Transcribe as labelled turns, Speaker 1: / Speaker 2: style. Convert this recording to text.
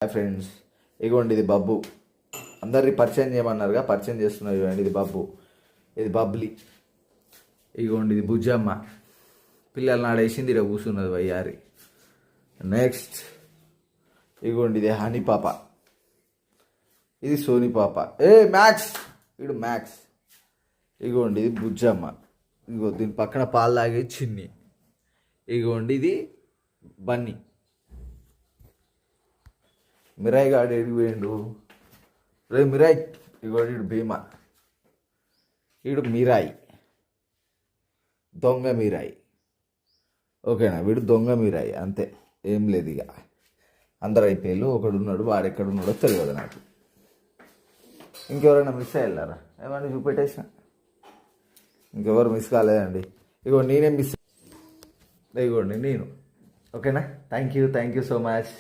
Speaker 1: Hi friends, ఇగోండి ఇది బబ్బు. అందరినీ పరిచయం చేయమన్నారుగా, పరిచయం చేస్తున్నారు. ఇవ్వండి ఇది బబ్బు, ఇది బబ్లీ. ఇగోండి ఇది బుజ్జమ్మ, పిల్లల్ని ఆడేసింది, ఇక్కడ కూర్చున్నది వయ్యారి. నెక్స్ట్ ఇగోండి ఇది హనీ పాప, ఇది సోనీ పాప. మ్యాక్స్, ఇడు మ్యాక్స్. ఇగోండి ఇది బుజ్జమ్మ, ఇగో దీని పక్కన పాలు తాగే చిన్ని. ఇగోండి ఇది బన్నీ. మిరాయి గాడు ఏడికి పోయిండు? రే మిరాయి, ఇగోండి ఇడు భీమా, వీడు మిరాయి, దొంగ మిరాయి. ఓకేనా, వీడు దొంగ మిరాయి, అంతే, ఏం లేదు. ఇక అందరు అయిపోయారు. ఒకడున్నాడు, వాడు ఎక్కడున్నాడో తెలియదు నాకు. ఇంకెవరైనా మిస్ అయ్యారా? ఏమన్నా చూపెట్టేసిన, ఇంకెవరు మిస్ కాలేదండి. ఇగో నేనే మిస్, ఇగోండి నేను. ఓకేనా, థ్యాంక్ యూ సో మచ్.